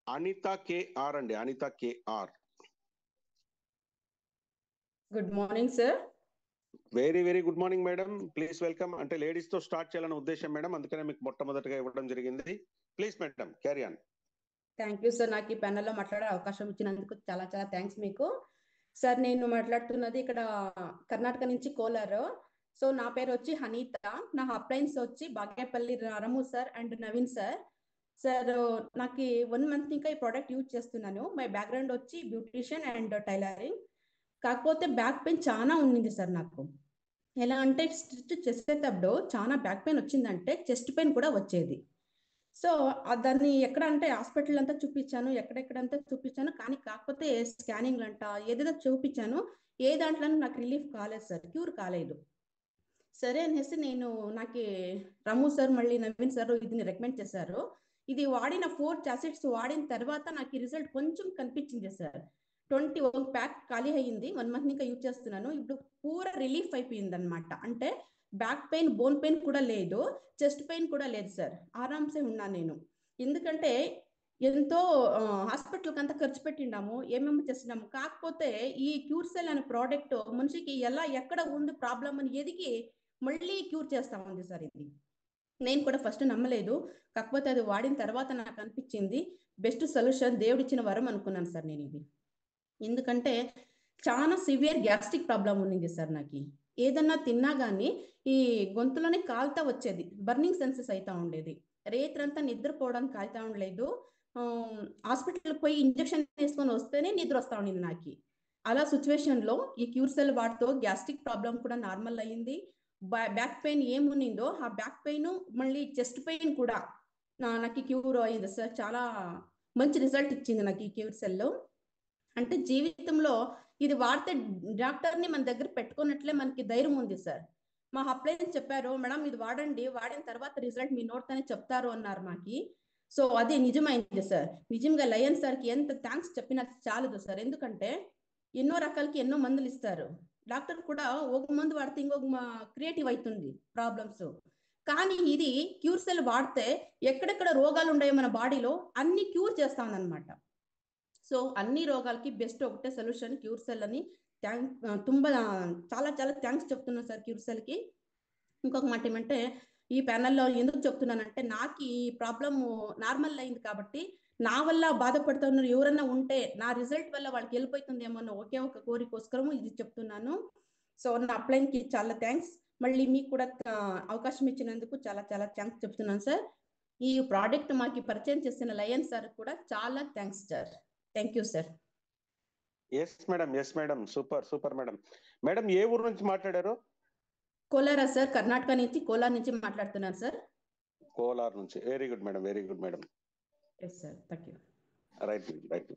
Anitha KR అండి, Anitha KR. Good morning sir. Very very good morning madam. Please welcome. అంటే ladies తో start చేయాలనే ఉద్దేశం మేడం, అందుకనే మీకు మొట్టమొదటిగా ఇవ్వడం జరిగింది. Please madam carry on. Thank you sir, నాకు ఈ ప్యానెల్లో మాట్లాడే అవకాశం ఇచ్చినందుకు చాలా చాలా థ్యాంక్స్ మీకు. సార్ నేను మాట్లాడుతున్నది ఇక్కడ కర్ణాటక నుంచి కోలార్. సో నా పేరు వచ్చి హనీత, నా అప్లయన్స్ వచ్చి Bagepalli Ramu sir and Naveen sir. Sir నాకు 1 month ఇంకా ఈ ప్రోడక్ట్ యూజ్ చేస్తున్నాను. మై బ్యాక్గ్రౌండ్ వచ్చి బ్యూటిషియన్ అండ్ టైలరింగ్. కాకపోతే బ్యాక్ పెయిన్ చాలా ఉండింది సార్ నాకు. ఎలా అంటే స్టిచ్ చేసేటప్పుడు చాలా బ్యాక్ పెయిన్ వచ్చిందంటే చెస్ట్ పెయిన్ కూడా వచ్చేది. సో దాన్ని ఎక్కడ అంటే హాస్పిటల్ అంతా చూపించాను, ఎక్కడెక్కడంతా చూపించాను, కానీ కాకపోతే స్కానింగ్ అంట ఏదైనా చూపించాను, ఏ దాంట్లో నాకు రిలీఫ్ కాలేదు సార్, క్యూర్ కాలేదు. సరే అనేసి నేను నాకు రము సార్ మళ్ళీ నవీన్ సార్ ఇది రికమెండ్ చేశారు. ఇది వాడిన 4 చాసెట్స్ వాడిన తర్వాత నాకు రిజల్ట్ కొంచెం కనిపించింది సార్. 21 ప్యాక్ ఖాళీ అయ్యింది. 1 month ఇంకా యూజ్ చేస్తున్నాను. ఇప్పుడు పూర రిలీఫ్ అయిపోయింది అనమాట. అంటే బ్యాక్ పెయిన్, బోన్ పెయిన్ కూడా లేదు, చెస్ట్ పెయిన్ కూడా లేదు సార్. ఆరామ్సే ఉన్నాను నేను. ఎందుకంటే ఎంతో హాస్పిటల్కి అంతా ఖర్చు పెట్టినాము, ఏమేమి చేస్తున్నాము, కాకపోతే ఈ క్యూర్సెల్ అనే ప్రోడక్ట్ మనిషికి ఎలా ఎక్కడ ఉంది ప్రాబ్లం అని ఎదిగి మళ్ళీ క్యూర్ చేస్తా ఉంది సార్. ఇది నేను కూడా ఫస్ట్ నమ్మలేదు, కాకపోతే అది వాడిన తర్వాత నాకు అనిపించింది బెస్ట్ సొల్యూషన్, దేవుడిచ్చిన వరం అనుకున్నాను సార్ నేను ఇది. ఎందుకంటే చాలా సివియర్ గ్యాస్ట్రిక్ ప్రాబ్లం ఉండింది సార్ నాకు. ఏదన్నా తిన్నా కానీ ఈ గొంతులోనే కాలుతా వచ్చేది, బర్నింగ్ సెన్సెస్ అవుతా ఉండేది, రేత్రంతా నిద్రపోవడానికి అవుతా ఉండలేదు. హాస్పిటల్కి పోయి ఇంజక్షన్ వేసుకొని వస్తేనే నిద్ర వస్తూ ఉండింది నాకు. అలా సిచ్యువేషన్లో ఈ క్యూర్సెల్ వాటితో గ్యాస్ట్రిక్ ప్రాబ్లం కూడా నార్మల్ అయ్యింది. బ్యాక్ పెయిన్ ఏముండిందో ఆ బ్యాక్ పెయిన్ మళ్ళీ చెస్ట్ పెయిన్ కూడా నాకు క్యూర్ అయింది సార్. చాలా మంచి రిజల్ట్ ఇచ్చింది నాకు ఈ క్యూర్సెల్. అంటే జీవితంలో ఇది వాడితే డాక్టర్ని మన దగ్గర పెట్టుకున్నట్లే మనకి ధైర్యం ఉంది సార్. మా అప్లయన్స్ చెప్పారు, మేడం ఇది వాడండి, వాడిన తర్వాత రిజల్ట్ మీ నోట్తోనే చెప్తారు అన్నారు మాకి. సో అది నిజమైంది సార్. నిజంగా లయన్ సార్కి ఎంత థ్యాంక్స్ చెప్పినా చాలదు సార్. ఎందుకంటే ఎన్నో రకాలకి ఎన్నో మందులు ఇస్తారు, డాక్టర్ కూడా ఒక మందు వాడితే ఇంకొక క్రియేటివ్ అవుతుంది ప్రాబ్లమ్స్. కానీ ఇది క్యూర్సెల్ వాడితే ఎక్కడెక్కడ రోగాలు ఉన్నాయో మన బాడీలో అన్ని క్యూర్ చేస్తామన్నమాట. సో అన్ని రోగాలకి బెస్ట్ ఒకటే సొల్యూషన్ క్యూర్సెల్ అని చాలా చాలా థ్యాంక్స్ చెప్తున్నాను సార్ క్యూర్సెల్కి. ఇంకొక మాట ఏమంటే ఈ ప్యానెల్లో ఎందుకు చెప్తున్నానంటే నాకు ఈ ప్రాబ్లమ్ నార్మల్ అయింది కాబట్టి నా వల్ల బాధపడుతున్న ఎవరన్నా ఉంటే నా రిజల్ట్ వల్ల వాళ్ళకి వెళ్ళిపోతుందేమో అన్న ఒకే ఒక కోరికోసరం ఇది చెప్తున్నాను. సో నా అప్లైన్కి చాలా థ్యాంక్స్. మళ్ళీ మీకు కూడా అవకాశం ఇచ్చినందుకు చాలా చాలా థ్యాంక్స్ చెప్తున్నాను సార్. ఈ ప్రోడక్ట్ మాకు పరిచయం చేసిన లయన్ సార్ కూడా చాలా thanks sir. Thank you sir. Yes madam, yes madam, super super madam. Madam ఏ ఊరు నుంచి మాట్లాడారు? కోలారా సార్, కర్ణాటక నుంచి, కోలార్ నుంచి మాట్లాడుతున్నాను సార్. కోలార్ నుంచి. Very good madam, very good madam. Yes sir, thank you. Right right.